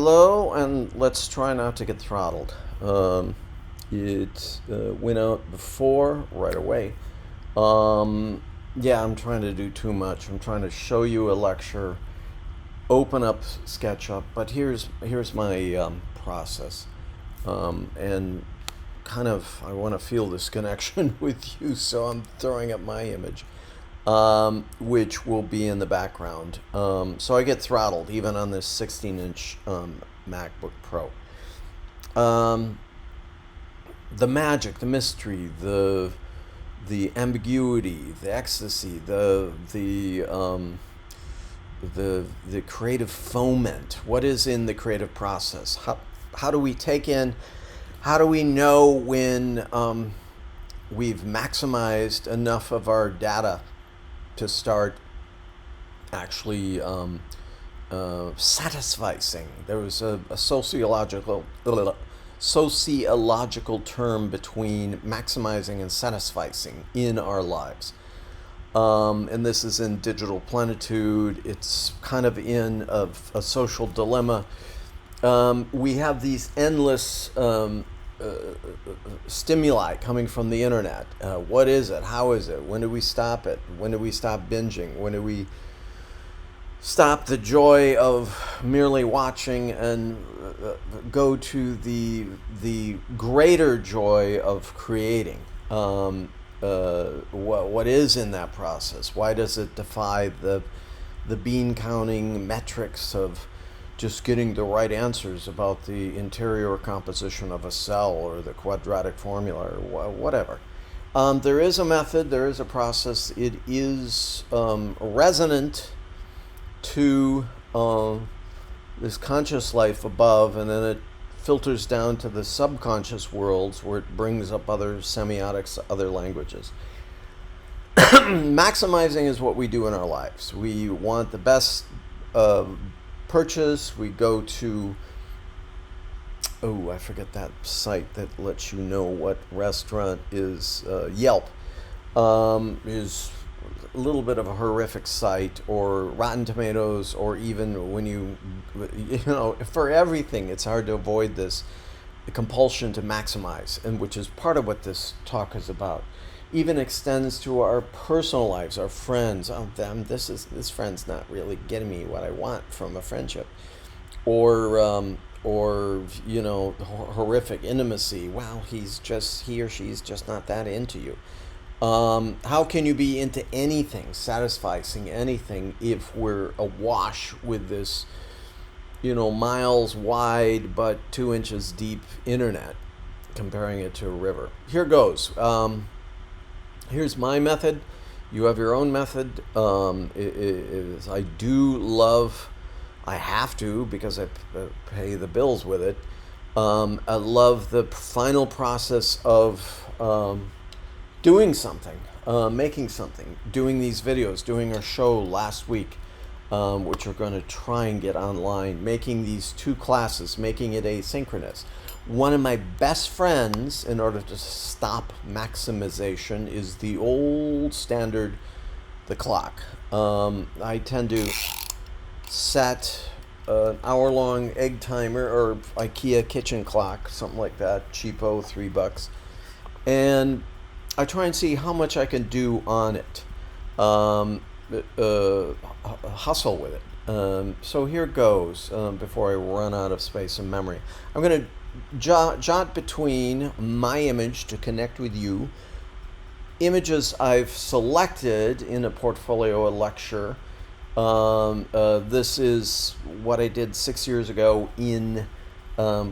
Hello, and let's try not to get throttled. It went out before right away. Um, yeah, I'm trying to do too much. I'm trying to show you a lecture, open up Sketchup, but here's my process, and kind of I want to feel this connection with you, so I'm throwing up my image, which will be in the background. So I get throttled even on this 16-inch MacBook Pro. Um, the magic, the mystery, the ambiguity, the ecstasy, the creative foment. What is in the creative process? How do we take in? How do we know when we've maximized enough of our data to start actually satisficing? There was a sociological term between maximizing and satisficing in our lives. And this is in digital plenitude. It's kind of in a social dilemma. We have these endless stimuli coming from the internet. What is it? How is it? When do we stop it? When do we stop binging? When do we stop the joy of merely watching and go to the greater joy of creating? What is in that process? Why does it defy the bean counting metrics of just getting the right answers about the interior composition of a cell or the quadratic formula or whatever? There is a method, there is a process. It is resonant to this conscious life above, and then it filters down to the subconscious worlds where it brings up other semiotics, other languages. Maximizing is what we do in our lives. We want the best purchase. We go to, I forget that site that lets you know what restaurant is. Yelp is a little bit of a horrific site, or Rotten Tomatoes, or even when for everything, it's hard to avoid this the compulsion to maximize, and which is part of what this talk is about. Even extends to our personal lives, our friends. Oh, this friend's not really getting me what I want from a friendship, or horrific intimacy. Wow, he or she's just not that into you. How can you be into anything, satisficing anything, if we're awash with this, miles wide but 2 inches deep internet, comparing it to a river? Here goes. Here's my method. You have your own method. I do love, I have to because I pay the bills with it. I love the final process of doing something, making something, doing these videos, doing our show last week, which we're going to try and get online, making these 2 classes, making it asynchronous. One of my best friends, in order to stop maximization, is the old standard, the clock. I tend to set an hour-long egg timer or IKEA kitchen clock, something like that, cheapo, $3, and I try and see how much I can do on it. Hustle with it. So here goes. Before I run out of space and memory, I'm going to jot between my image to connect with you, images I've selected in a portfolio, a lecture. This is what I did 6 years ago in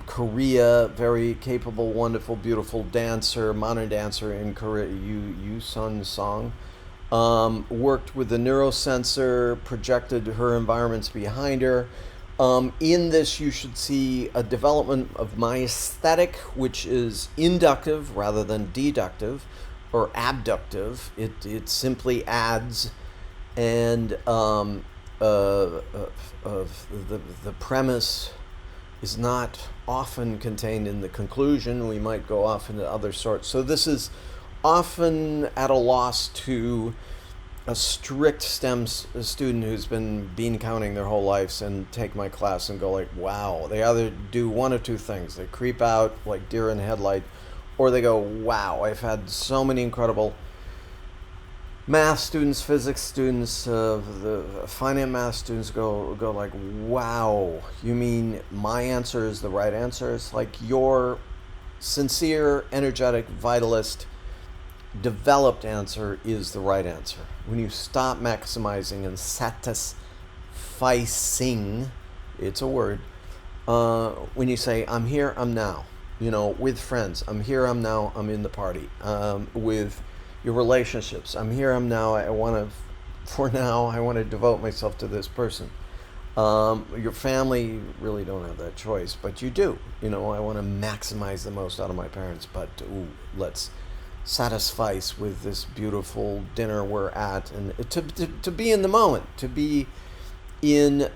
Korea. Very capable, wonderful, beautiful dancer, modern dancer in Korea, Yu Sun Song. Worked with the neurosensor, projected her environments behind her. In this, you should see a development of my aesthetic, which is inductive rather than deductive or abductive. It simply adds, and of the premise is not often contained in the conclusion. We might go off into other sorts. So this is often at a loss to a strict student who's been bean counting their whole lives and take my class and go like, wow. They either do one of two things. They creep out like deer in headlight, or they go, wow, I've had so many incredible math students, physics students, the finance math students go like, wow, you mean my answer is the right answer? It's like your sincere, energetic, vitalist, developed answer is the right answer. When you stop maximizing and satisficing, it's a word. When you say, I'm here, I'm now, with friends, I'm here, I'm now, I'm in the party. With your relationships, I'm here, I'm now, I want to devote myself to this person. Your family really don't have that choice, but you do. I want to maximize the most out of my parents, but let's satisfice with this beautiful dinner we're at, and to be in the moment, to be in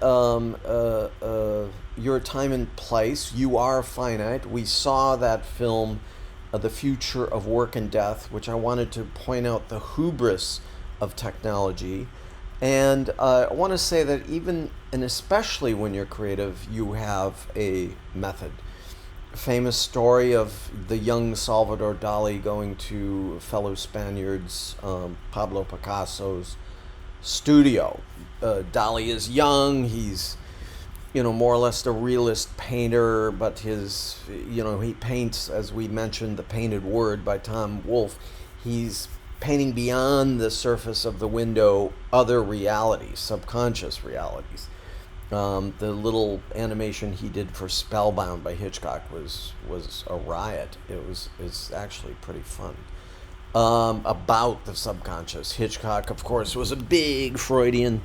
your time and place. You are finite. We saw that film, The Future of Work and Death, which I wanted to point out the hubris of technology. And I want to say that even and especially when you're creative, you have a method. Famous story of the young Salvador Dali going to fellow Spaniards, Pablo Picasso's studio. Dali is young. He's, more or less a realist painter, but he paints, as we mentioned, The Painted Word by Tom Wolfe. He's painting beyond the surface of the window other realities, subconscious realities. The little animation he did for Spellbound by Hitchcock was a riot. It's actually pretty fun. About the subconscious. Hitchcock, of course, was a big Freudian.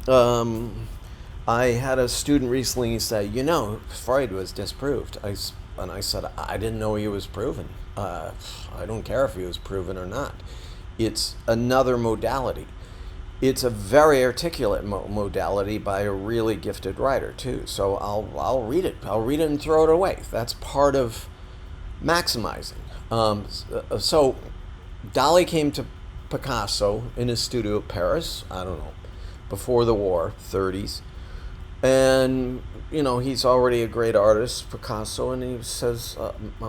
I had a student recently say, Freud was disproved. I said, I didn't know he was proven. I don't care if he was proven or not. It's another modality. It's a very articulate modality by a really gifted writer too. So I'll read it. I'll read it and throw it away. That's part of maximizing. So Dali came to Picasso in his studio in Paris. I don't know, before the war, 30s, and he's already a great artist, Picasso, and he says,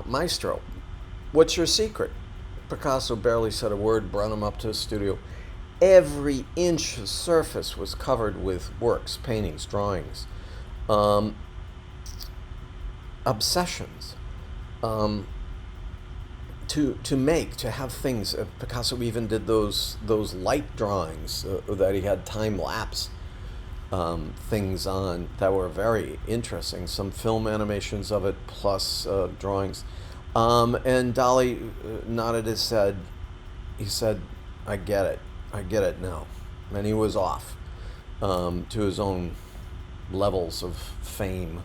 "Maestro, what's your secret?" Picasso barely said a word. Brought him up to his studio. Every inch of surface was covered with works, paintings, drawings, obsessions, to have things. Picasso even did those light drawings that he had time lapse things on that were very interesting. Some film animations of it, plus drawings. And Dali nodded his head. He said, "I get it. I get it now." And he was off to his own levels of fame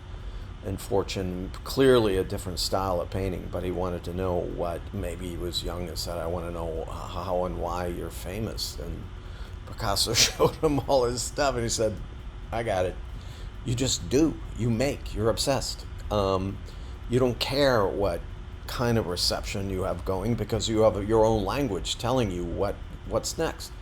and fortune. Clearly a different style of painting, but he wanted to know what. Maybe he was young and said, "I want to know how and why you're famous." And Picasso showed him all his stuff, and he said, "I got it. You just do. You make. You're obsessed. You don't care what kind of reception you have going, because you have your own language telling you what's next."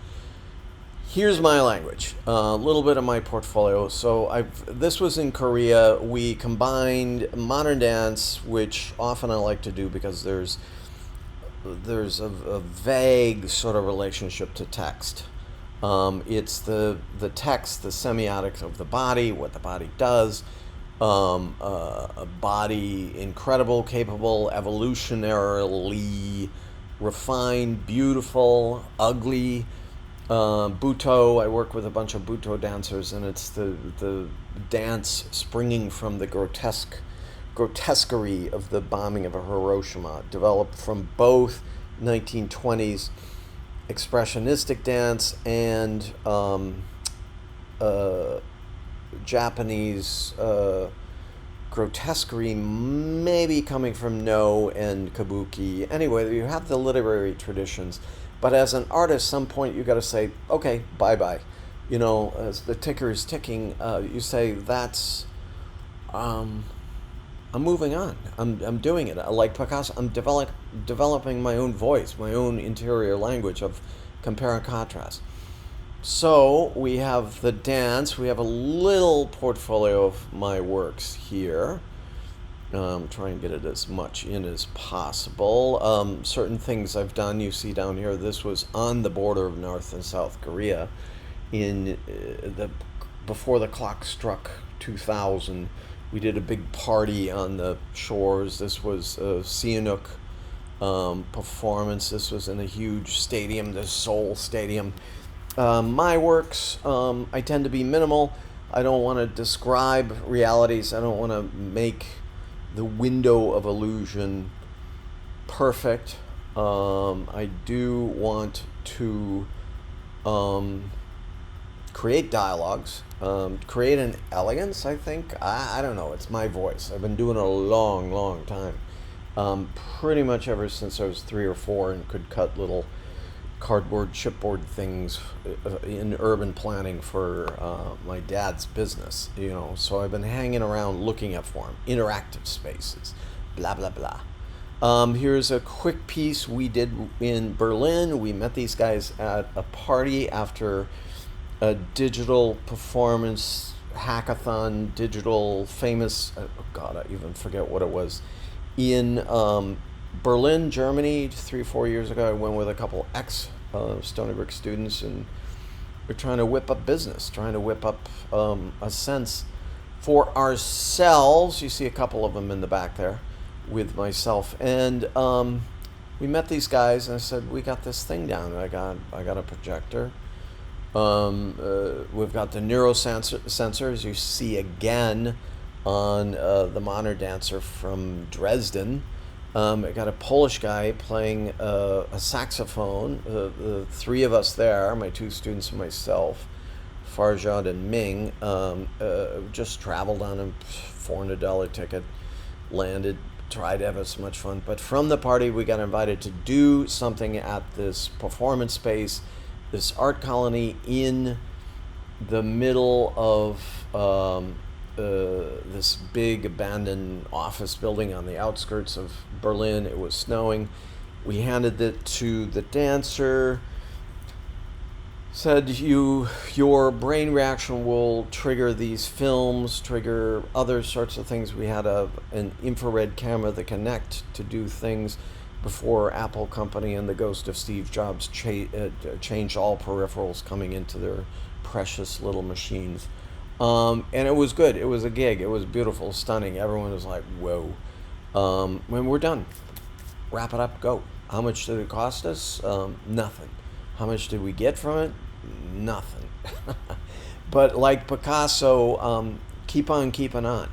Here's my language, a little bit of my portfolio. So this was in Korea. We combined modern dance, which often I like to do because there's a vague sort of relationship to text. It's the text, the semiotics of the body, what the body does. A body incredible, capable, evolutionarily refined, beautiful, ugly. Buto, I work with a bunch of Buto dancers, and it's the dance springing from the grotesquerie of the bombing of Hiroshima, developed from both 1920s expressionistic dance and Japanese grotesquerie, maybe coming from No and Kabuki. Anyway, you have the literary traditions. But as an artist, some point you got to say, okay, bye-bye. As the ticker is ticking, you say, I'm moving on. I'm doing it. Like Picasso, I'm developing my own voice, my own interior language of compare and contrast. So we have the dance. We have a little portfolio of my works here. Try and get it as much in as possible. Certain things I've done, you see down here. This was on the border of North and South Korea, in the before the clock struck 2000. We did a big party on the shores. This was a Sihanouk performance. This was in a huge stadium, the Seoul Stadium. My works, I tend to be minimal. I don't want to describe realities. I don't want to make the window of illusion perfect. I do want to create dialogues, create an elegance, I think. I don't know. It's my voice. I've been doing it a long, long time. Pretty much ever since I was 3 or 4 and could cut little cardboard chipboard things in urban planning for my dad's business, So I've been hanging around looking up for him. Interactive spaces, blah, blah, blah. Here's a quick piece we did in Berlin. We met these guys at a party after a digital performance hackathon, digital famous, oh God, I even forget what it was, in Berlin, Germany, 3 or 4 years ago. I went with a couple Stony Brook students, and we're trying to whip up business, trying to whip up a sense for ourselves. You see a couple of them in the back there with myself, and we met these guys, and I said, "We got this thing down. I got a projector. We've got the neurosensors you see again on the Modern Dancer from Dresden. I got a Polish guy playing a saxophone. The 3 of us there, my 2 students and myself, Farjad and Ming, just traveled on a $400 ticket, landed, tried to have as much fun. But from the party, we got invited to do something at this performance space, this art colony in the middle of this big abandoned office building on the outskirts of Berlin. It was snowing. We handed it to the dancer, said your brain reaction will trigger these films, trigger other sorts of things. We had an infrared camera that connect to do things before Apple company and the ghost of Steve Jobs changed all peripherals coming into their precious little machines. And it was good. It was a gig. It was beautiful, stunning. Everyone was like, whoa. When we're done, wrap it up, go. How much did it cost us? Nothing. How much did we get from it? Nothing. But like Picasso, keep on keeping on.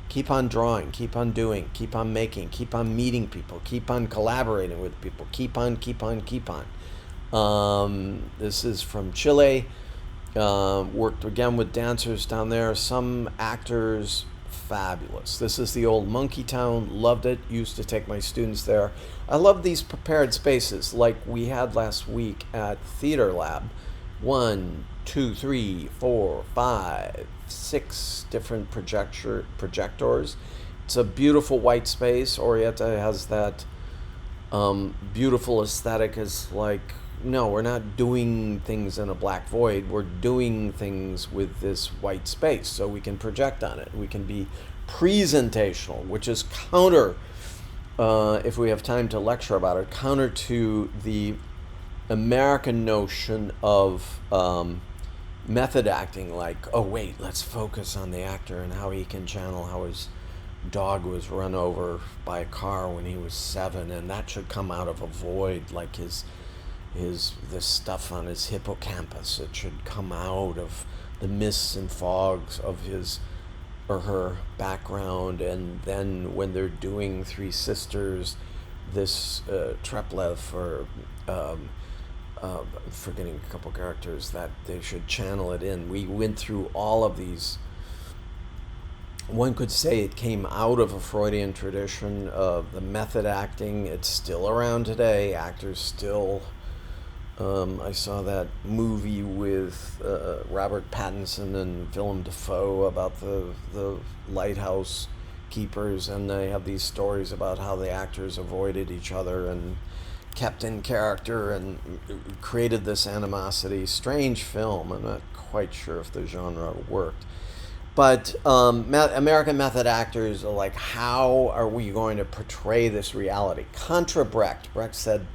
Keep on drawing, keep on doing, keep on making, keep on meeting people, keep on collaborating with people, keep on, keep on, keep on. This is from Chile. Worked again with dancers down there. Some actors, fabulous. This is the old Monkey Town. Loved it. Used to take my students there. I love these prepared spaces like we had last week at Theater Lab. 1, 2, 3, 4, 5, 6 different projectors. It's a beautiful white space. Orietta has that beautiful aesthetic. Is like, no, we're not doing things in a black void. We're doing things with this white space, so we can project on it. We can be presentational, which is counter, if we have time to lecture about it, counter to the American notion of method acting, like, oh wait, let's focus on the actor and how he can channel how his dog was run over by a car when he was 7, and that should come out of a void, like this stuff on his hippocampus. It should come out of the mists and fogs of his or her background. And then when they're doing Three Sisters, this Treplev, or forgetting a couple characters, that they should channel it in. We went through all of these. One could say it came out of a Freudian tradition of the method acting. It's still around today. Actors still. I saw that movie with Robert Pattinson and Willem Dafoe about the lighthouse keepers, and they have these stories about how the actors avoided each other, and kept in character and created this animosity. Strange film. I'm not quite sure if the genre worked. But American method actors are like, how are we going to portray this reality? Contra Brecht. Brecht said,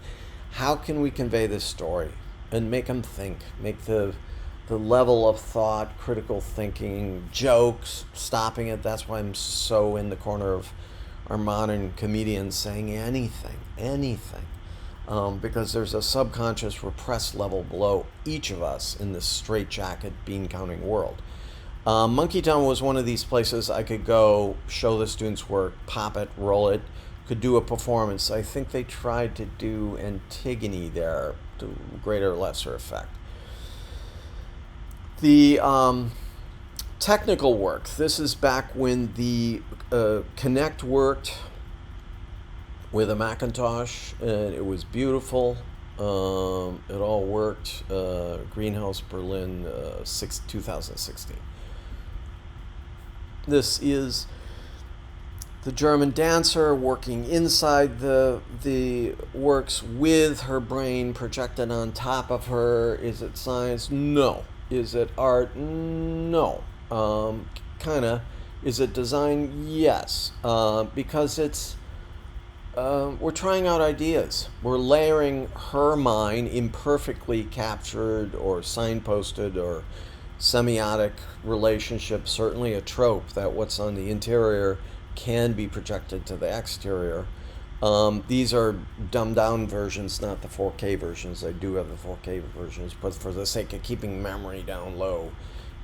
how can we convey this story and make them think, make the level of thought, critical thinking, jokes, stopping it. That's why I'm so in the corner of our modern comedians saying anything. Because there's a subconscious repressed level below each of us in this straitjacket bean counting world. Monkey Town was one of these places I could go, show the students work, pop it, roll it, could do a performance. I think they tried to do Antigone there to greater or lesser effect. The technical work, this is back when the Connect worked with a Macintosh, and it was beautiful. It all worked. Greenhouse, Berlin, 2016. This is the German dancer working inside the works with her brain projected on top of her. Is it science? No. Is it art? No. Kinda. Is it design? Yes. Because it's we're trying out ideas. We're layering her mind, imperfectly captured or signposted or semiotic relationship, certainly a trope that what's on the interior can be projected to the exterior. These are dumbed down versions, not the 4K versions. I do have the 4K versions, but for the sake of keeping memory down low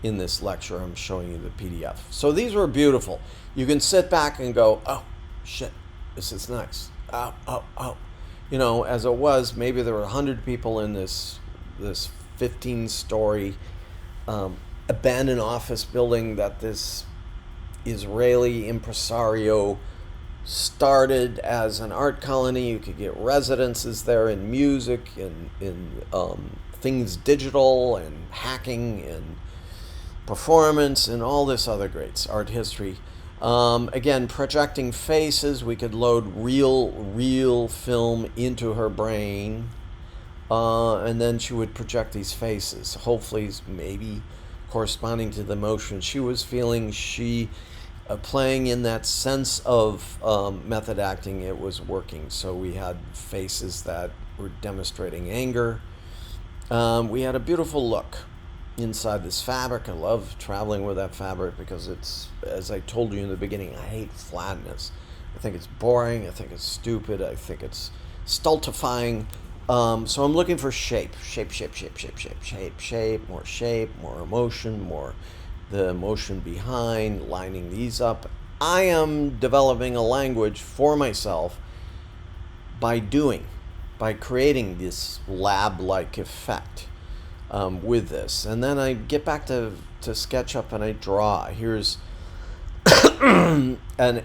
in this lecture, I'm showing you the PDF. So these were beautiful. You can sit back and go, oh, shit, this is nice. Oh. You know, as it was, maybe there were 100 people in this 15-story abandoned office building that this Israeli impresario started as an art colony. You could get residences there in music and in things digital and hacking and performance and all this other great art history. Again, projecting faces, we could load real film into her brain, and then she would project these faces, hopefully maybe corresponding to the emotion she was feeling. She playing in that sense of method acting, it was working. So we had faces that were demonstrating anger. We had a beautiful look inside this fabric. I love traveling with that fabric because it's, as I told you in the beginning, I hate flatness. I think it's boring. I think it's stupid. I think it's stultifying. So I'm looking for shape, more emotion, more the emotion behind, lining these up. I am developing a language for myself by creating this lab-like effect with this. And then I get back to SketchUp and I draw. Here's an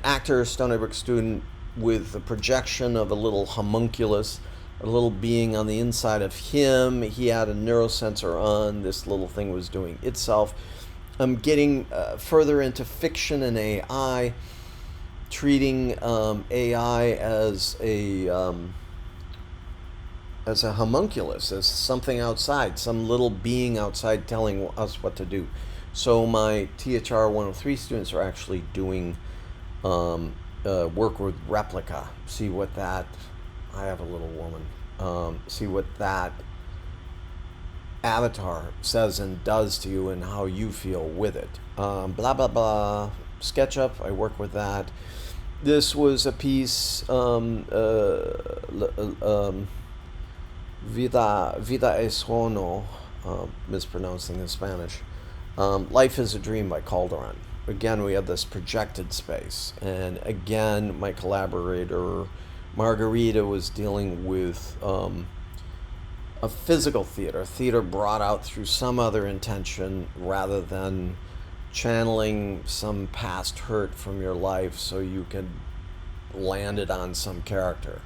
actor, Stony Brook student, with the projection of a little homunculus, a little being on the inside of him. He had a neurosensor on. This little thing was doing itself. I'm getting further into fiction and AI, treating AI as a homunculus, as something outside, some little being outside telling us what to do. So my THR 103 students are actually doing work with replica. See what that, I have a little woman, see what that avatar says and does to you and how you feel with it. Blah, blah, blah. SketchUp, I work with that. This was a piece, Vida es Hono, mispronouncing in Spanish. Life is a Dream by Calderon. Again, we have this projected space. And again, my collaborator, Margarita, was dealing with a physical theater brought out through some other intention rather than channeling some past hurt from your life so you can land it on some character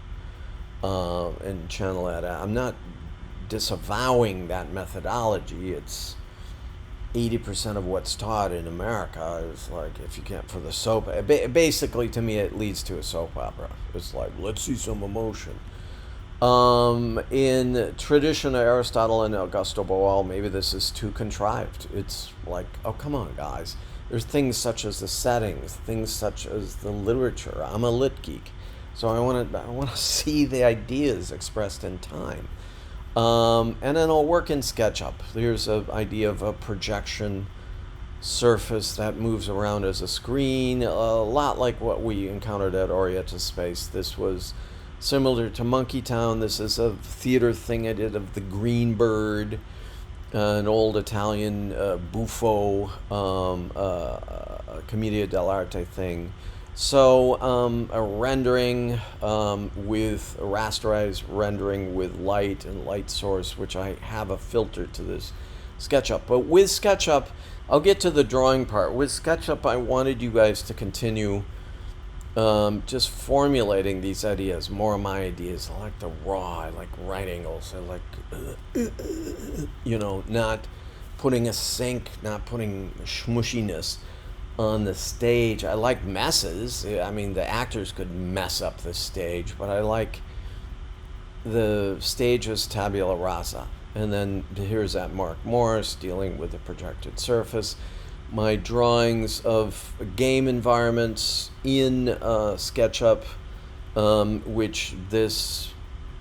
and channel that out. I'm not disavowing that methodology. It's 80% of what's taught in America is like, if you can't, for the soap, basically to me it leads to a soap opera. It's like, let's see some emotion. In tradition of Aristotle and Augusto Boal, maybe this is too contrived. It's like, oh, come on, guys. There's things such as the settings, things such as the literature. I'm a lit geek, so I want to see the ideas expressed in time. And then I'll work in SketchUp. Here's an idea of a projection surface that moves around as a screen, a lot like what we encountered at Orietta Space. This was similar to Monkey Town. This is a theater thing I did of the Green Bird, an old Italian buffo, commedia dell'arte thing. So a rendering with a rasterized rendering with light and light source, which I have a filter to this SketchUp. But with SketchUp, I'll get to the drawing part. With SketchUp, I wanted you guys to continue just formulating these ideas, more of my ideas. I like the raw, I like right angles, I like, not putting a sink, not putting smushiness on the stage. I like messes. I mean, the actors could mess up the stage, but I like the stage as tabula rasa. And then here's that Mark Morris dealing with the projected surface. My drawings of game environments in SketchUp, which this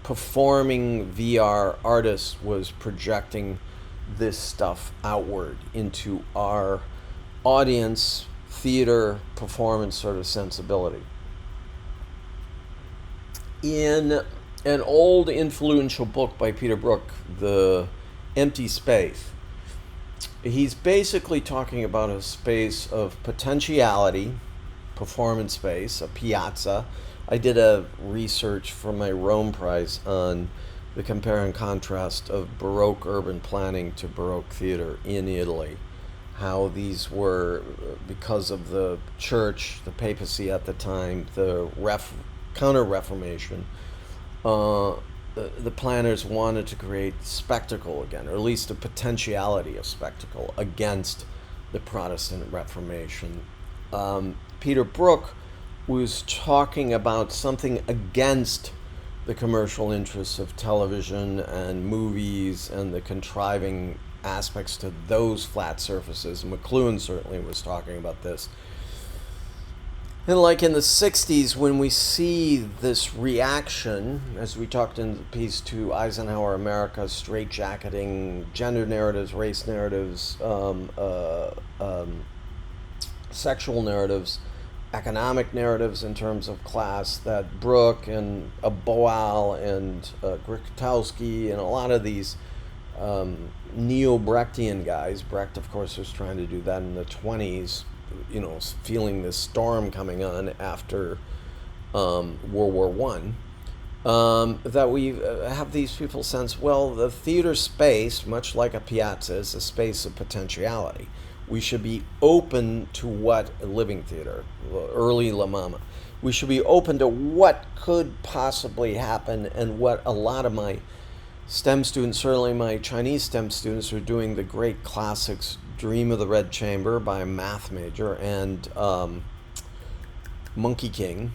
performing VR artist was projecting this stuff outward into our audience, theater, performance sort of sensibility. In an old influential book by Peter Brook, The Empty Space, he's basically talking about a space of potentiality, performance space, a piazza. I did a research for my Rome Prize on the compare and contrast of Baroque urban planning to Baroque theater in Italy. How these were, because of the church, the papacy at the time, the counter-reformation, the planners wanted to create spectacle again, or at least a potentiality of spectacle against the Protestant Reformation. Peter Brook was talking about something against the commercial interests of television and movies and the contriving aspects to those flat surfaces. McLuhan certainly was talking about this. And like in the 60s, when we see this reaction, as we talked in the piece, to Eisenhower America, straitjacketing, gender narratives, race narratives, sexual narratives, economic narratives in terms of class, that Brooke and Boal and Grikowski and a lot of these neo-Brechtian guys. Brecht, of course, was trying to do that in the 20s, feeling this storm coming on after World War One, that we have these people sense, well, the theater space, much like a piazza, is a space of potentiality. We should be open to what living theater, early La Mama, we should be open to what could possibly happen, and what a lot of my STEM students, certainly my Chinese STEM students, are doing the great classics, Dream of the Red Chamber by a math major, and Monkey King,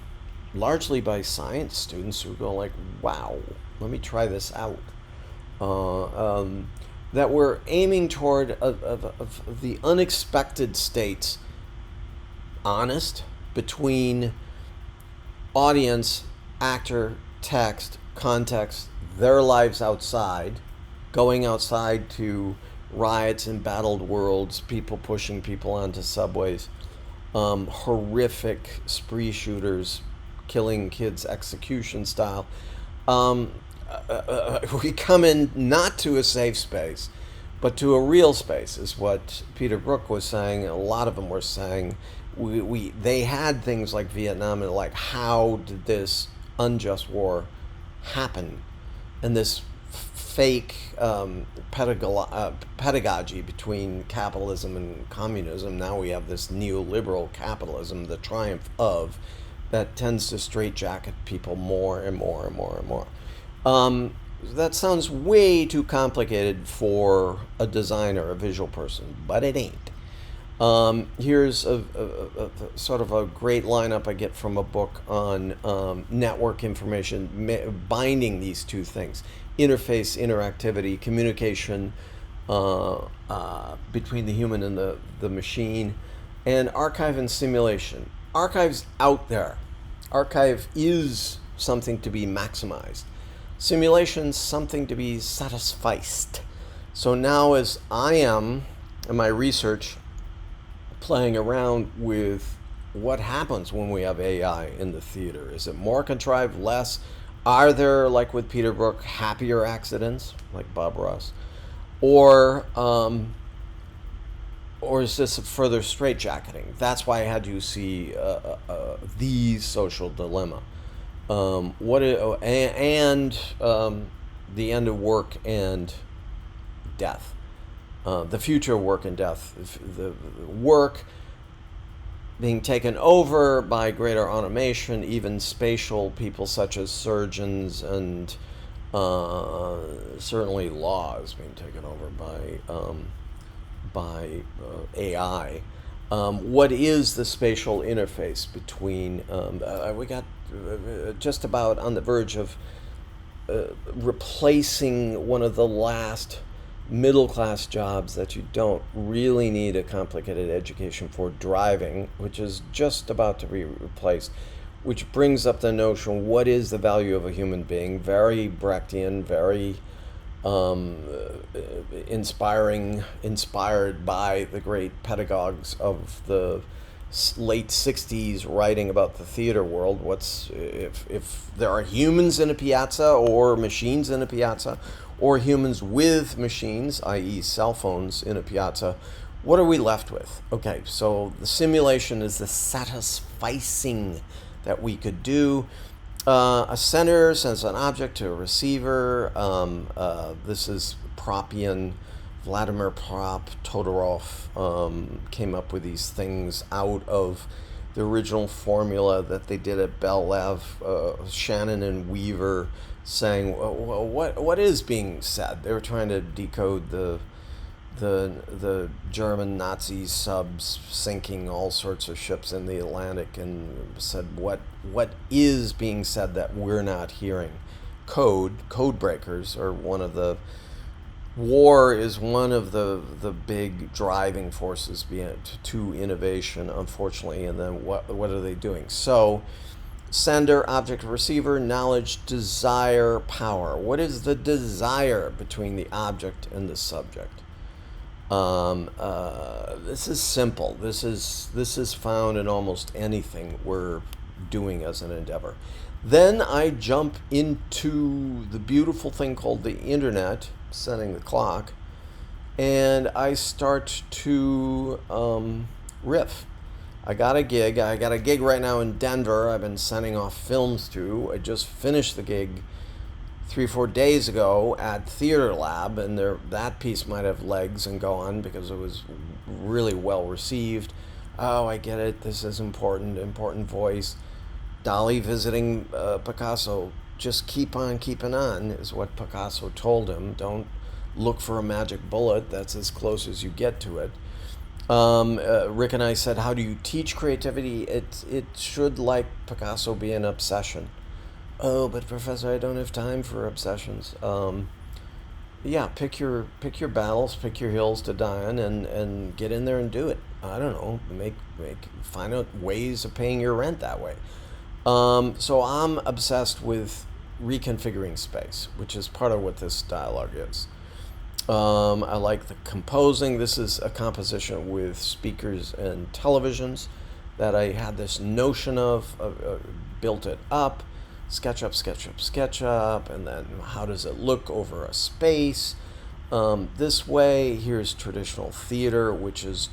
largely by science students who go like, wow, let me try this out. That we're aiming toward of the unexpected states, honest, between audience, actor, text, context, their lives outside, going outside to riots in battled worlds, people pushing people onto subways, horrific spree shooters killing kids execution style. We come in not to a safe space, but to a real space, is what Peter Brook was saying. A lot of them were saying they had things like Vietnam, and like, how did this unjust war happen? And this fake pedagogy between capitalism and communism. Now we have this neoliberal capitalism, the triumph of, that tends to straitjacket people more and more and more and more. That sounds way too complicated for a designer, a visual person, but it ain't. Here's sort of a great lineup I get from a book on network information, binding these two things: interface, interactivity, communication between the human and the machine, and archive and simulation. Archive's out there. Archive is something to be maximized. Simulation's something to be satisficed. So now, as I am in my research playing around with what happens when we have AI in the theater. Is it more contrived, less? Are there, like with Peter Brook, happier accidents, like Bob Ross? Or is this a further straitjacketing? That's why I had you see the social dilemma. The end of work and death. The future of work and death. The work being taken over by greater automation, even spatial people such as surgeons, and certainly law is being taken over by AI. What is the spatial interface between? We got just about on the verge of replacing one of the last middle class jobs that you don't really need a complicated education for, driving, which is just about to be replaced, which brings up the notion: what is the value of a human being? Very Brechtian, very inspired by the great pedagogues of the late 60s writing about the theater world. What's if there are humans in a piazza, or machines in a piazza, or humans with machines, i.e. cell phones, in a piazza, what are we left with? Okay, so the simulation is the satisficing that we could do. A sender sends an object to a receiver. This is Propian. Vladimir Prop, Todorov came up with these things out of the original formula that they did at Bell Lab. Shannon and Weaver saying, well, what is being said? They were trying to decode the German Nazi subs sinking all sorts of ships in the Atlantic, and said, what is being said that we're not hearing? Code breakers are one of the war is one of the big driving forces to innovation, unfortunately. And then what are they doing? So sender, object, receiver, knowledge, desire, power. What is the desire between the object and the subject? This is simple. This is found in almost anything we're doing as an endeavor. Then I jump into the beautiful thing called the internet, setting the clock, and I start to riff. I got a gig right now in Denver. I've been sending off films to. I just finished the gig 3-4 days ago at Theater Lab, and that piece might have legs and go on because it was really well received. Oh, I get it. This is important voice. Dali visiting Picasso. Just keep on keeping on is what Picasso told him. Don't look for a magic bullet. That's as close as you get to it. Rick and I said, how do you teach creativity? It should, like Picasso, be an obsession. Oh, but Professor, I don't have time for obsessions. Yeah, pick your battles, pick your hills to die on, and get in there and do it. I don't know, find out ways of paying your rent that way. So I'm obsessed with reconfiguring space, which is part of what this dialogue is. I like the composing. This is a composition with speakers and televisions that I had this notion of, built it up, SketchUp, and then how does it look over a space? This way. Here's traditional theater, which is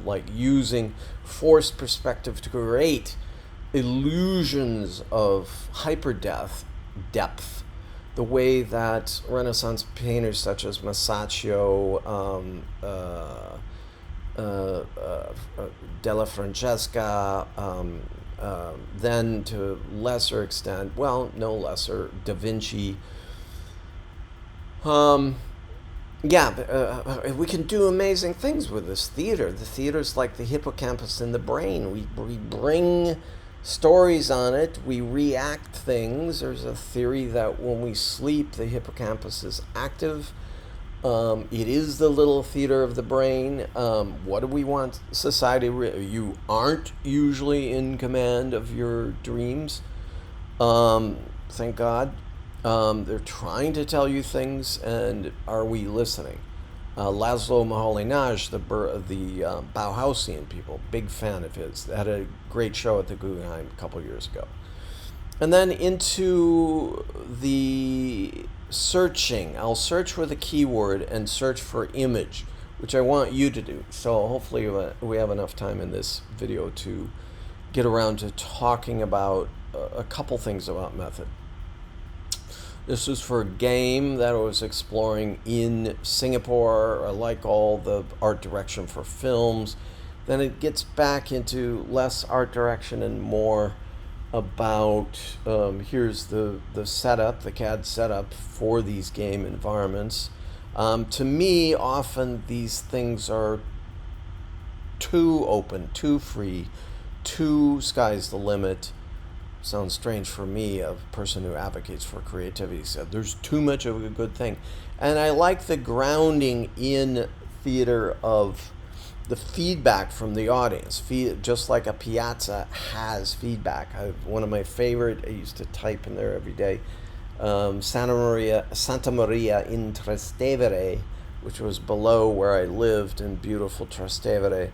like using forced perspective to create illusions of depth, the way that Renaissance painters such as Masaccio, Della Francesca, then to lesser extent, well, no lesser, Da Vinci, Yeah, we can do amazing things with this theater. The theater's like the hippocampus in the brain. We bring stories on it, we react things. There's a theory that when we sleep, the hippocampus is active. It is the little theater of the brain. What do we want society? You aren't usually in command of your dreams. Thank God. They're trying to tell you things, and are we listening? Laszlo Moholy-Nagy, the Bauhausian people, big fan of his, had a great show at the Guggenheim a couple years ago. And then into the searching. I'll search for the keyword and search for image, which I want you to do. So hopefully we have enough time in this video to get around to talking about a couple things about method. This was for a game that I was exploring in Singapore. I like all the art direction for films. Then it gets back into less art direction and more about here's the setup, the CAD setup for these game environments. To me, often these things are too open, too free, too sky's the limit. Sounds strange for me, a person who advocates for creativity said there's too much of a good thing. And I like the grounding in theater of the feedback from the audience, just like a piazza has feedback. One of my favorite, I used to type in there every day, Santa Maria in Trastevere, which was below where I lived in beautiful Trastevere,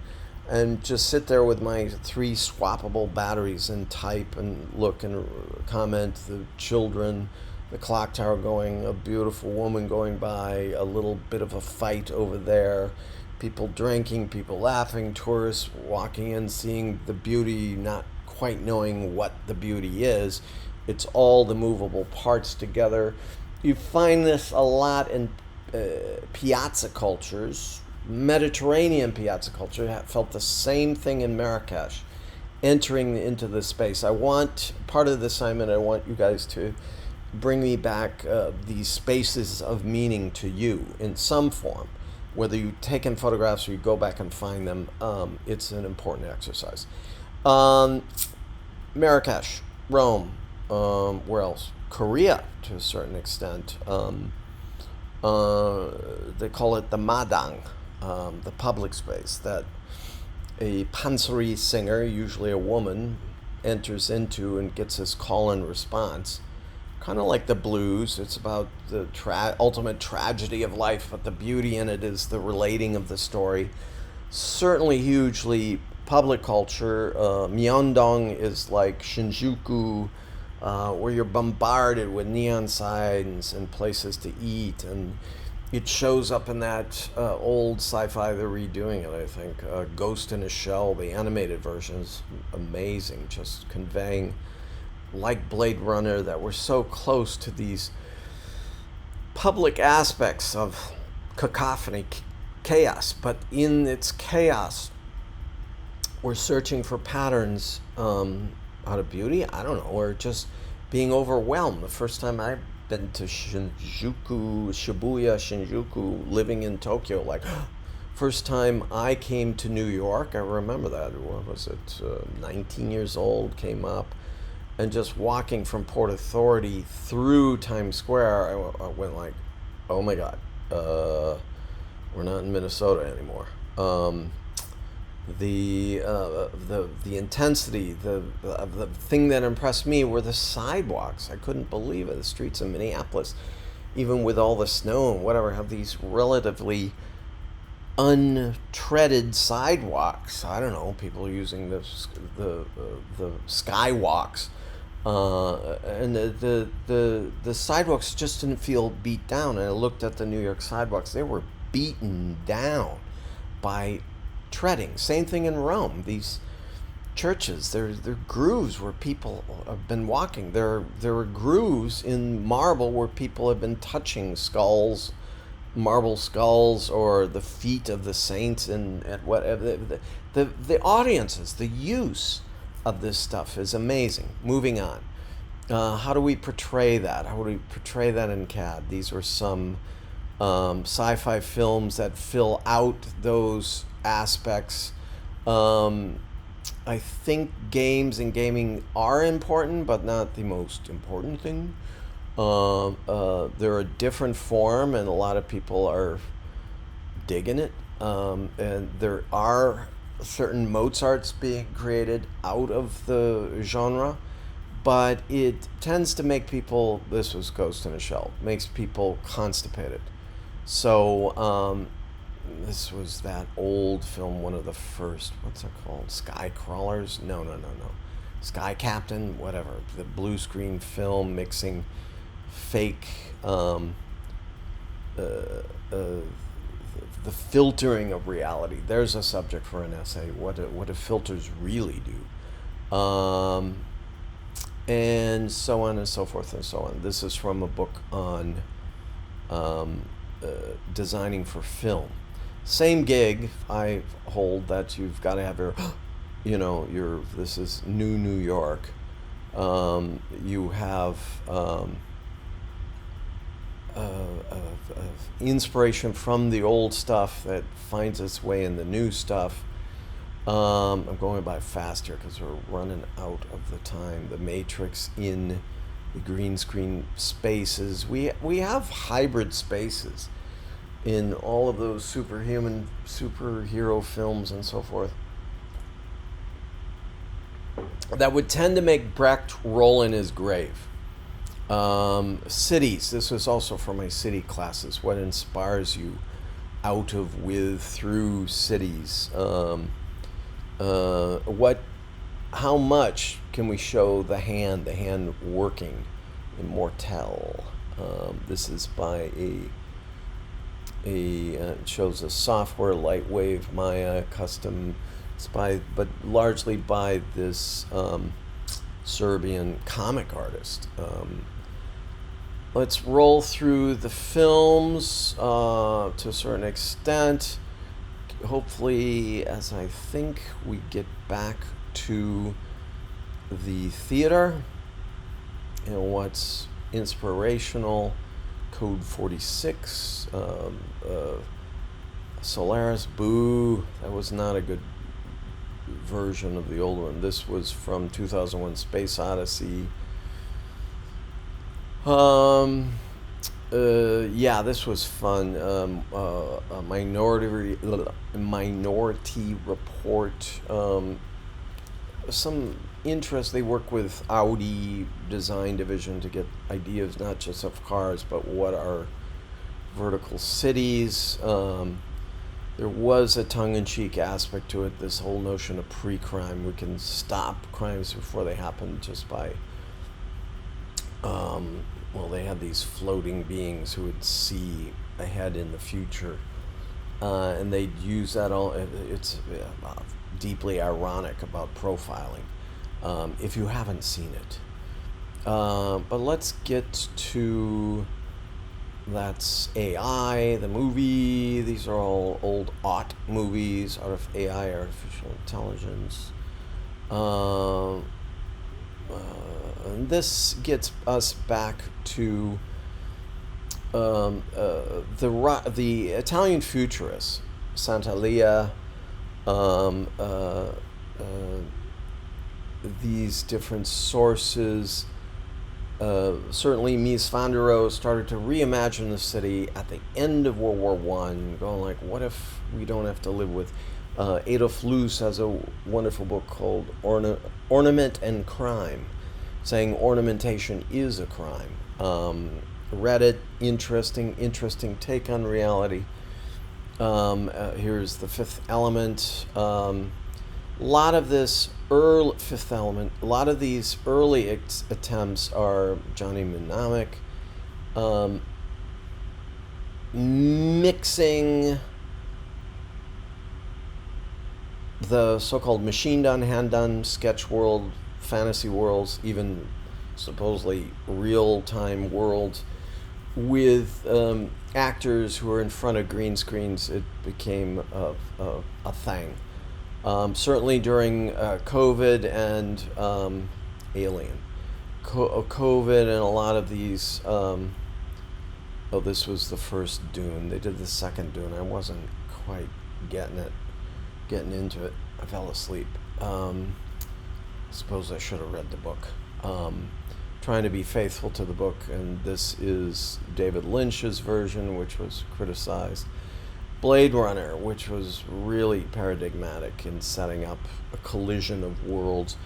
and just sit there with my 3 swappable batteries and type and look and comment. The children, the clock tower going, a beautiful woman going by, a little bit of a fight over there, people drinking, people laughing, tourists walking in, seeing the beauty, not quite knowing what the beauty is. It's all the movable parts together. You find this a lot in piazza cultures. Mediterranean piazza culture felt the same thing in Marrakesh, entering into this space. I want, part of the assignment, I want you guys to bring me back these spaces of meaning to you in some form. Whether you've taken photographs or you go back and find them, it's an important exercise. Marrakesh, Rome, where else? Korea, to a certain extent. They call it the madang, the public space that a pansori singer, usually a woman, enters into and gets his call and response. Kind of like the blues. It's about the ultimate tragedy of life, but the beauty in it is the relating of the story. Certainly hugely public culture. Myeongdong is like Shinjuku, where you're bombarded with neon signs and places to eat, and it shows up in that old sci-fi they're redoing it, I think. Ghost in a Shell, the animated version is amazing, just conveying, like Blade Runner, that we're so close to these public aspects of cacophony, chaos, but in its chaos, we're searching for patterns out of beauty. I don't know, or just being overwhelmed. The first time I've been to Shinjuku, living in Tokyo, like, first time I came to New York, I remember that, what was it, 19 years old, came up, and just walking from Port Authority through Times Square, I went like, oh my God, we're not in Minnesota anymore. The intensity, the thing that impressed me were the sidewalks. I couldn't believe it. The streets of Minneapolis, even with all the snow and whatever, have these relatively untreaded sidewalks. I don't know, people using the skywalks. And the sidewalks just didn't feel beat down. And I looked at the New York sidewalks; they were beaten down by treading. Same thing in Rome. These churches, they're grooves where people have been walking. There are grooves in marble where people have been touching skulls, marble skulls, or the feet of the saints, and whatever. The audiences, the use of this stuff is amazing. Moving on. How do we portray that? How do we portray that in CAD? These were some Sci-fi films that fill out those aspects. Um, I think games and gaming are important, but not the most important thing. They're a different form, and a lot of people are digging it. And there are certain Mozarts being created out of the genre, but it tends to make people, this was Ghost in a Shell, makes people constipated. So, this was that old film, one of the first, what's it called? Sky Crawlers? No, no, no, no. Sky Captain, whatever. The blue screen film mixing fake, uh, uh, the filtering of reality. There's a subject for an essay. What do filters really do? And so on and so forth and so on. This is from a book on um, uh, designing for film. Same gig. I hold that you've got to have your, your. This is New York. You have uh, inspiration from the old stuff that finds its way in the new stuff. I'm going by fast here because we're running out of the time. The Matrix in the green screen spaces. We have hybrid spaces in all of those superhero films and so forth that would tend to make Brecht roll in his grave. Cities. This was also for my city classes. What inspires you out of, with, through cities? How much can we show the hand working? Immortelle. This is by it shows a software Lightwave Maya custom. It's but largely by this Serbian comic artist. Let's roll through the films to a certain extent. Hopefully, as I think we get back to the theater and what's inspirational. Code 46, Solaris, boo, that was not a good version of the old one. This was from 2001 Space Odyssey. Yeah, this was fun. A Minority Report. Some interest. They work with Audi design division to get ideas not just of cars, but what are vertical cities. There was a tongue-in-cheek aspect to it. This whole notion of pre-crime. We can stop crimes before they happen just by. They had these floating beings who would see ahead in the future, and they'd use that all. It's deeply ironic about profiling, if you haven't seen it. But let's get to that's AI, the movie. These are all old movies, AI, artificial intelligence. And this gets us back to the Italian futurists, Santalia, these different sources. Certainly, Mies van der Rohe started to reimagine the city at the end of World War One, going like, what if we don't have to live with. Adolf Loos has a wonderful book called Ornament and Crime, saying ornamentation is a crime. Read it, interesting take on reality. Here's The Fifth Element. Lot of this early Fifth Element. A lot of these early attempts are Johnny Mnemonic, mixing the so-called machine-done, hand-done sketch world, fantasy worlds, even supposedly real-time worlds, with actors who are in front of green screens. It became a thing. Certainly during COVID and Alien. COVID and a lot of these Oh, this was the first Dune. They did the second Dune. I wasn't quite getting into it. I fell asleep. Suppose I should have read the book. Um, Trying to be faithful to the book, and this is David Lynch's version, which was criticized. Blade Runner, which was really paradigmatic in setting up a collision of worlds.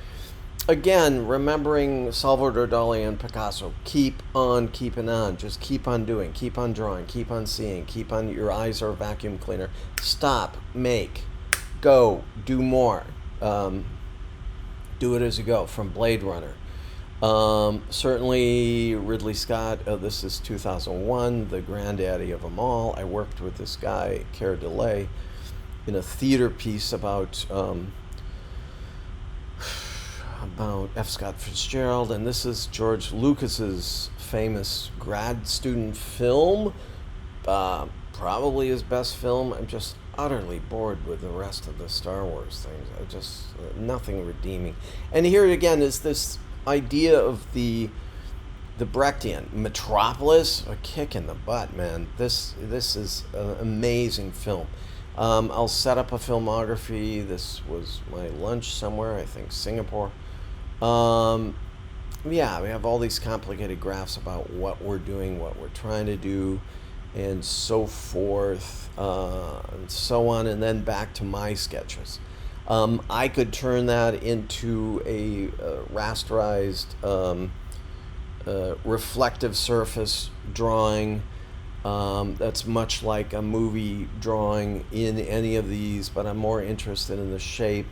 Again, remembering Salvador Dali and Picasso, keep on keeping on. Just keep on doing, keep on drawing, keep on seeing, keep on. Your eyes are a vacuum cleaner. Stop, make, go, do more. Do it as you go. From Blade Runner. Certainly Ridley Scott. This is 2001, the granddaddy of them all. I worked with this guy, Care DeLay, in a theater piece about F. Scott Fitzgerald, and this is George Lucas's famous grad student film, probably his best film. I'm just utterly bored with the rest of the Star Wars things. I just nothing redeeming. And here again is this idea of the Brechtian Metropolis, a kick in the butt, man. This is an amazing film. I'll set up a filmography. This was my lunch somewhere, I think Singapore. Yeah, we have all these complicated graphs about what we're doing, what we're trying to do, and so forth, and so on, and then back to my sketches. I could turn that into a rasterized reflective surface drawing. That's much like a movie drawing in any of these, but I'm more interested in the shape.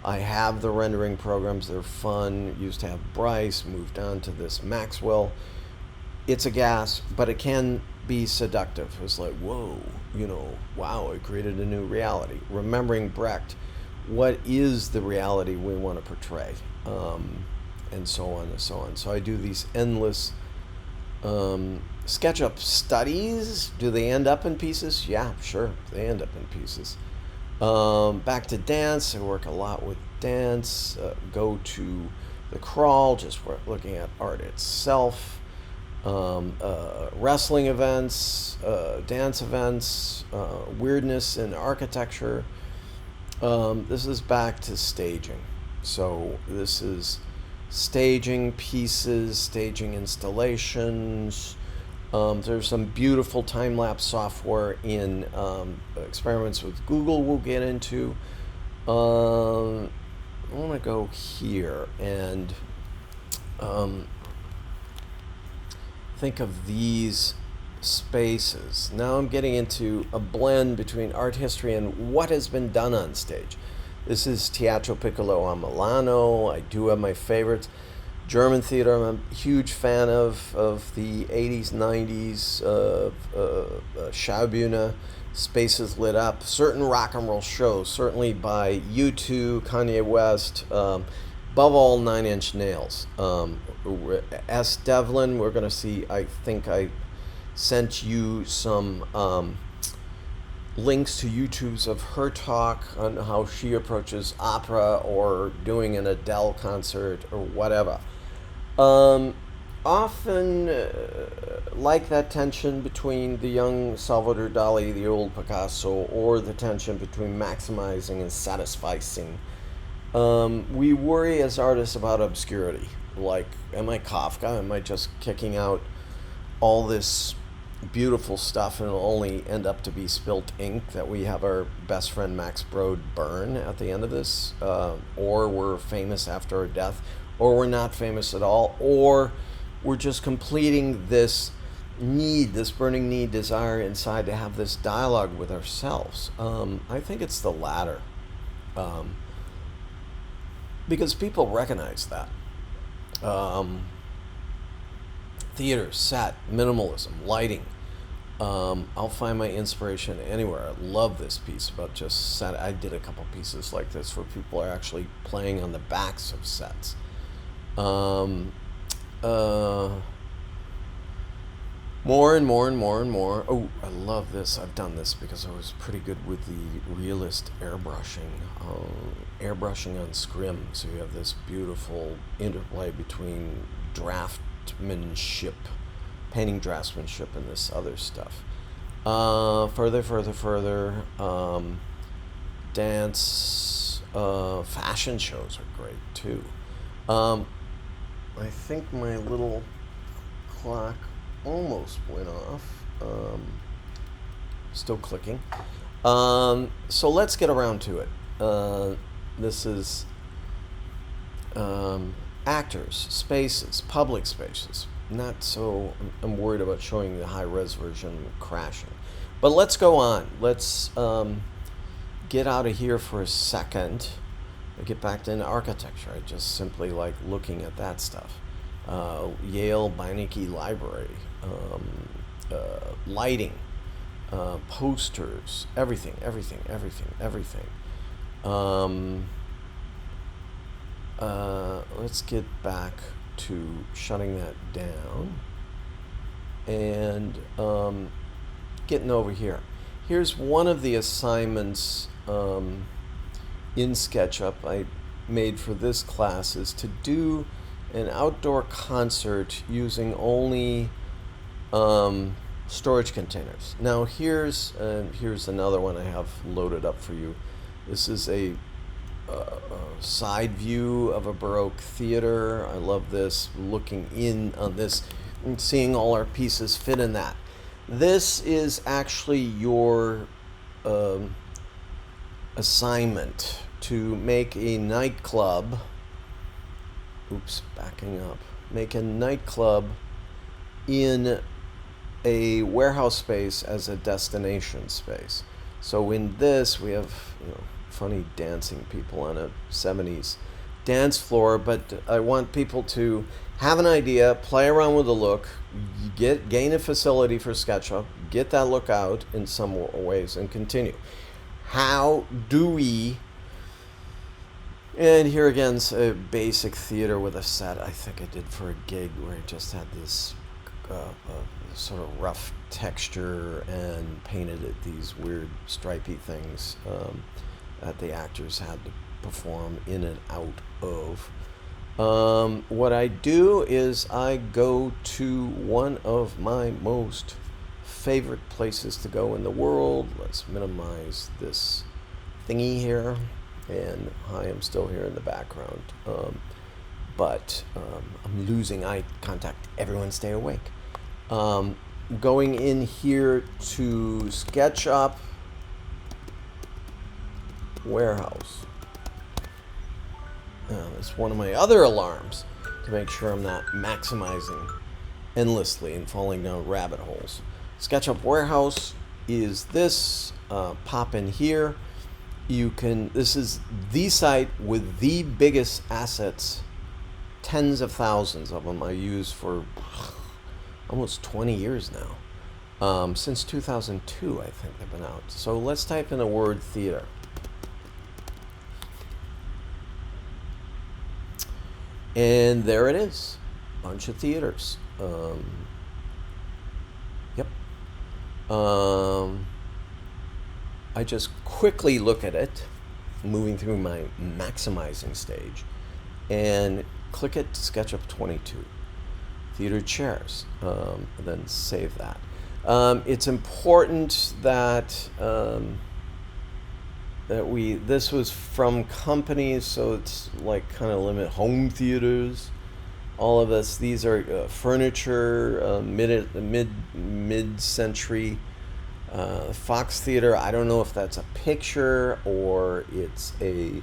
I have the rendering programs. They're fun. Used to have Bryce, moved on to this Maxwell. It's a gas, but it can be seductive. It's like, whoa, wow, I created a new reality. Remembering Brecht, what is the reality we want to portray? And so on and so on. So I do these endless SketchUp studies. Do they end up in pieces? Yeah, sure, they end up in pieces. Back to dance. I work a lot with dance. Go to the crawl, just looking at art itself. Wrestling events, dance events, weirdness in architecture. This is back to staging. So this is staging pieces, staging installations. There's some beautiful time-lapse software in experiments with Google we'll get into. I want to go here and think of these spaces. Now I'm getting into a blend between art history and what has been done on stage. This is Teatro Piccolo a Milano. I do have my favorites. German theater, I'm a huge fan of the 80s, 90s, Schaubühne, spaces lit up. Certain rock and roll shows, certainly by U2, Kanye West, above all Nine Inch Nails. S. Devlin, we're going to see, I think I sent you some links to YouTubes of her talk on how she approaches opera or doing an Adele concert or whatever. Often like that tension between the young Salvador Dali, the old Picasso, or the tension between maximizing and satisficing. We worry as artists about obscurity. Like, am I Kafka? Am I just kicking out all this beautiful stuff and it'll only end up to be spilt ink that we have our best friend Max Brod burn at the end of this? Or we're famous after our death, or we're not famous at all, or we're just completing this need, this burning need, desire inside to have this dialogue with ourselves. I think it's the latter. Because people recognize that. Theater, set, minimalism, lighting. I'll find my inspiration anywhere. I love this piece about just set. I did a couple pieces like this where people are actually playing on the backs of sets. More and more and more and more. Oh, I love this. I've done this because I was pretty good with the realist airbrushing. Airbrushing on scrim. So you have this beautiful interplay between draftmanship, painting, draftsmanship, and this other stuff. Further. Dance, fashion shows are great too. I think my little clock almost went off. Still clicking. So let's get around to it. This is actors, spaces, public spaces. Not so. I'm worried about showing the high-res version crashing. But let's go on. Let's get out of here for a second. Get back to architecture. I just simply like looking at that stuff. Yale Beinecke Library, lighting, posters, everything. Let's get back to shutting that down and getting over here. Here's one of the assignments in SketchUp I made for this class, is to do an outdoor concert using only storage containers. Now here's another one I have loaded up for you. This is a side view of a Baroque theater. I love this, looking in on this and seeing all our pieces fit in that. This is actually your assignment to make a nightclub. Backing up. Make a nightclub in a warehouse space as a destination space. So in this, we have funny dancing people on a 70s dance floor, but I want people to have an idea, play around with the look, gain a facility for SketchUp, get that look out in some ways, and continue. How do we? And here again's a basic theater with a set I think I did for a gig where I just had this sort of rough texture and painted it these weird stripy things that the actors had to perform in and out of. What I do is I go to one of my most favorite places to go in the world. Let's minimize this thingy here. And I am still here in the background. But I'm losing eye contact. Everyone stay awake. Going in here to SketchUp Warehouse. It's one of my other alarms to make sure I'm not maximizing endlessly and falling down rabbit holes. SketchUp Warehouse is this. Pop in here. This is the site with the biggest assets, tens of thousands of them I use for almost 20 years now. Since 2002, I think they've been out. So let's type in the word theater. And there it is, bunch of theaters. Yep. I just quickly look at it, moving through my maximizing stage, and click it to SketchUp 22. Theater chairs, then save that. It's important that this was from companies, so it's like kind of limit home theaters. All of this, these are furniture, mid-century. Fox Theater, I don't know if that's a picture or it's a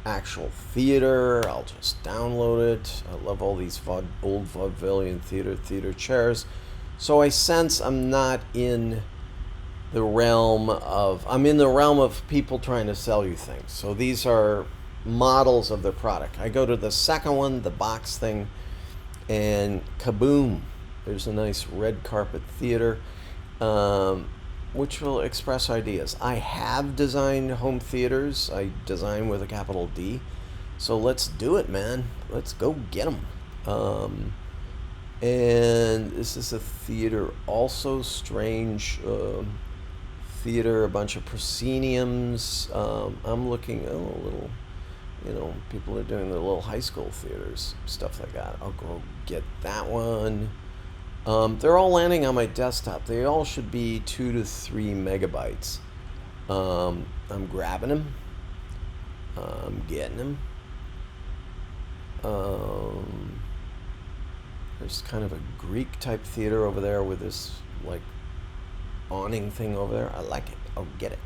actual theater. I'll just download it. I love all these old vaudevillian theater chairs. So I sense I'm not in the realm of, I'm in the realm of people trying to sell you things. So these are models of the product. I go to the second one, the box thing, and kaboom, there's a nice red carpet theater. Which will express ideas. I have designed home theaters. I design with a capital D. So let's do it, man. Let's go get them. And this is a theater, also strange theater, a bunch of prosceniums. I'm looking, a little, people are doing their little high school theaters, stuff like that. I'll go get that one. They're all landing on my desktop. They all should be 2 to 3 megabytes. I'm grabbing them. I'm getting them. There's kind of a Greek type theater over there with this like awning thing over there. I like it. I'll get it.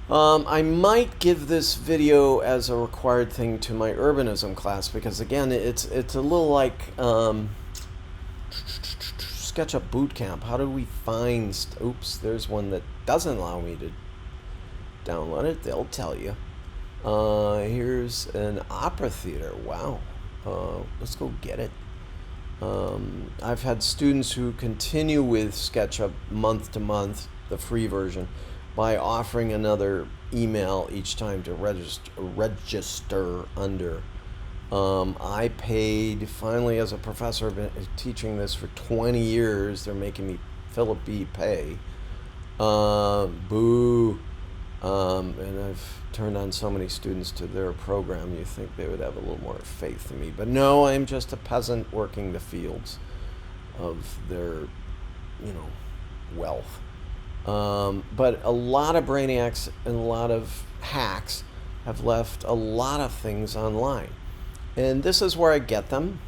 I might give this video as a required thing to my urbanism class because again, it's a little like Sketchup boot camp. How do we find? Oops, there's one that doesn't allow me to download it. They'll tell you. Here's an opera theater. Wow. Let's go get it. I've had students who continue with SketchUp month to month, the free version, by offering another email each time to register under. I paid, finally, as a professor, I've been teaching this for 20 years. They're making me Philip B. pay. Boo. And I've turned on so many students to their program, you think they would have a little more faith in me. But no, I'm just a peasant working the fields of their, wealth. But a lot of brainiacs and a lot of hacks have left a lot of things online. And this is where I get them.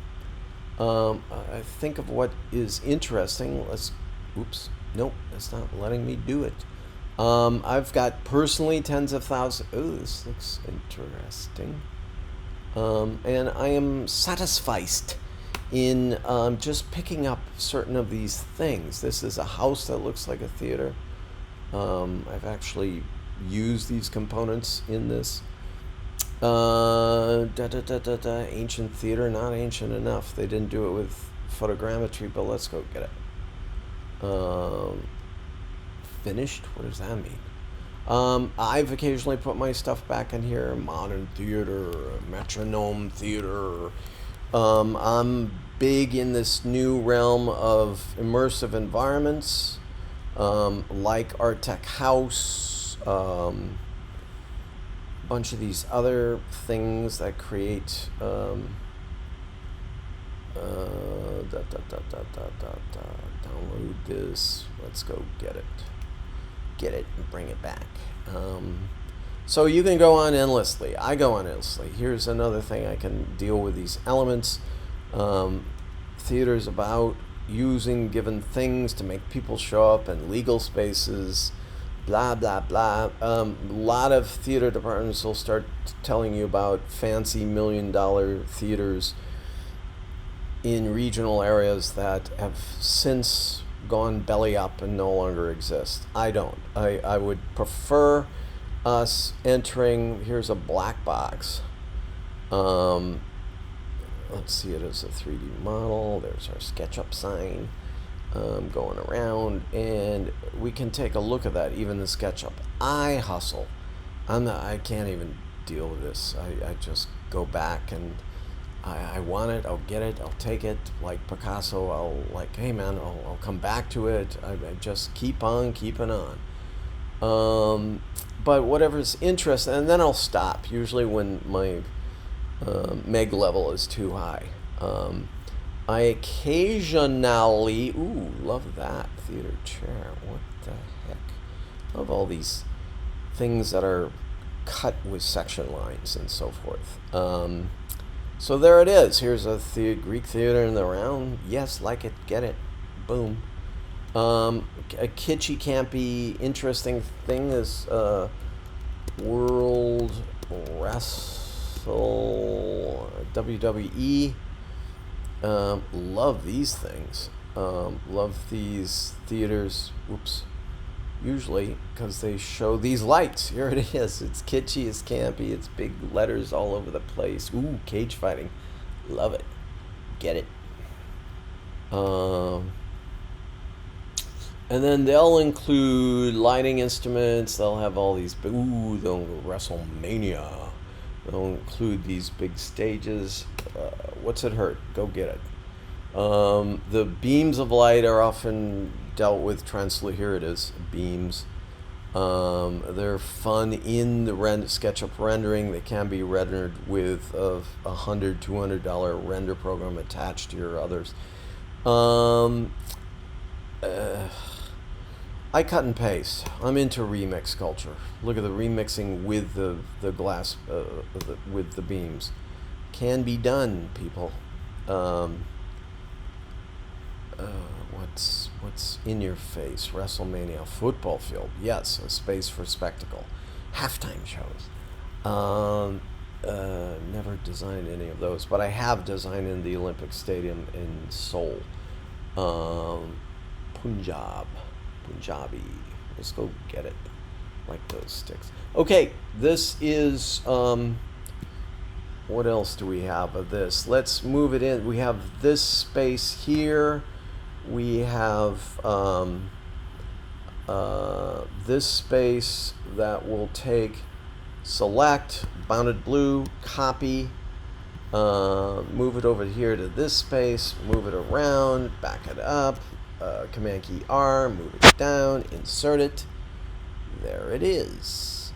I think of what is interesting. Oops, nope, that's not letting me do it. I've got personally tens of thousands. Oh, this looks interesting. And I am satisficed in just picking up certain of these things. This is a house that looks like a theater. I've actually used these components in this. Ancient theater, not ancient enough. They didn't do it with photogrammetry, but let's go get it. Finished? What does that mean? I've occasionally put my stuff back in here. Modern theater, metronome theater. I'm big in this new realm of immersive environments, like Art Tech House, a bunch of these other things that create download this. Let's go get it and bring it back. So you can go on endlessly. I go on endlessly. Here's another thing I can deal with these elements. Theater's about using given things to make people show up in legal spaces, blah, blah, blah. A lot of theater departments will start telling you about fancy $1 million theaters in regional areas that have since gone belly up and no longer exist. I don't. I would prefer us entering, here's a black box. Let's see it as a 3D model. There's our SketchUp sign going around, and we can take a look at that, even the SketchUp. I hustle. I can't even deal with this. I just go back and I want it, I'll get it, I'll take it. Like Picasso, I'll like, hey man, I'll come back to it. I just keep on keeping on. But whatever's interesting, and then I'll stop, usually when my meg level is too high. I occasionally, love that theater chair. What the heck? Love all these things that are cut with section lines and so forth. So there it is. Here's a Greek theater in the round. Yes, like it, get it. Boom. A kitschy, campy, interesting thing is World Wrestle WWE. Love these things. Love these theaters. Whoops. Usually because they show these lights. Here it is. It's kitschy, it's campy, it's big letters all over the place. Ooh, cage fighting. Love it. Get it. And then they'll include lighting instruments. They'll have all these big, they'll WrestleMania. They'll include these big stages. What's it hurt? Go get it. The beams of light are often dealt with here it is, beams. They're fun in the SketchUp rendering. They can be rendered with a $100, $200 render program attached to your others. Um, uh, I cut and paste. I'm into remix culture. Look at the remixing with the glass, with the beams. Can be done, people. Um, uh, what's in your face? WrestleMania football field. Yes, a space for spectacle. Halftime shows. Never designed any of those, but I have designed in the Olympic Stadium in Seoul, um, Punjabi. Let's go get it. Like those sticks. Okay, this is what else do we have of this? Let's move it in. We have this space here. We have this space that will take select, bounded blue, copy, move it over here to this space, move it around, back it up, Command key R, move it down, insert it. There it is.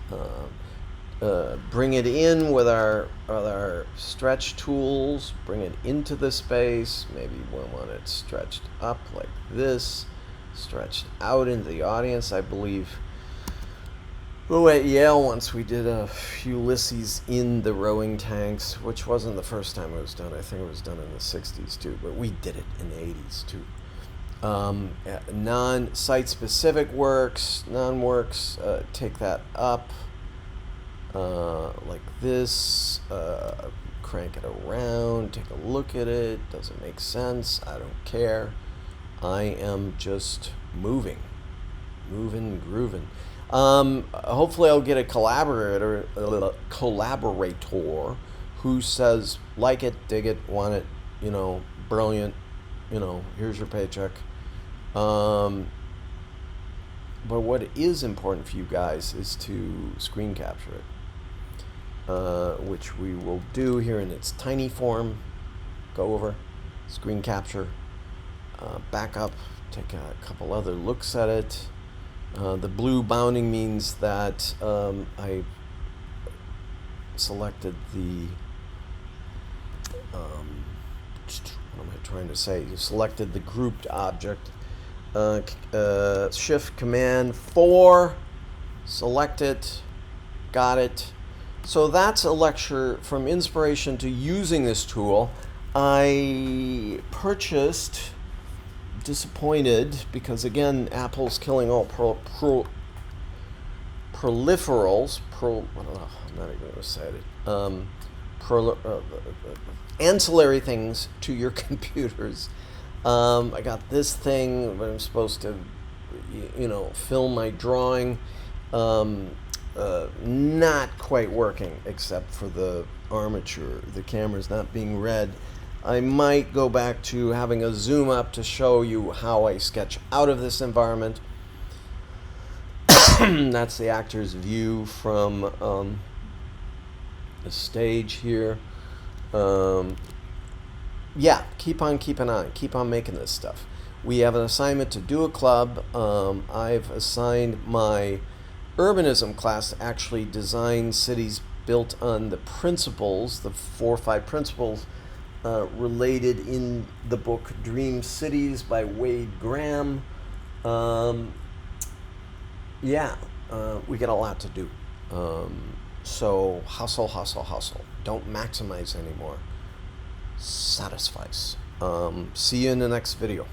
Bring it in with our stretch tools, bring it into the space. Maybe we want it stretched up like this, stretched out into the audience. I believe at Yale once we did a Ulysses in the rowing tanks, which wasn't the first time it was done. I think it was done in the 60s too, but we did it in the 80s too. Non-site specific works, non-works, take that up like this, crank it around, take a look at it. Does it make sense? I don't care. I am just moving, grooving. Hopefully I'll get a collaborator who says, like it, dig it, want it, brilliant, here's your paycheck. But what is important for you guys is to screen capture it, which we will do here in its tiny form. Go over, screen capture, back up, take a couple other looks at it. The blue bounding means that I selected the what am I trying to say? You selected the grouped object. Shift Command 4, select it, got it. So that's a lecture from inspiration to using this tool. I purchased, disappointed, because again, Apple's killing all peripherals. I'm not even going to say it. Ancillary things to your computers. I got this thing, but I'm supposed to, film my drawing. Not quite working, except for the armature. The camera's not being read. I might go back to having a zoom up to show you how I sketch out of this environment. That's the actor's view from the stage here. Yeah, keep on keeping on. Keep on making this stuff. We have an assignment to do a club. I've assigned my urbanism class to actually design cities built on the principles, the 4 or 5 principles related in the book Dream Cities by Wade Graham. We got a lot to do. So hustle. Don't maximize anymore. Satisfice. See you in the next video.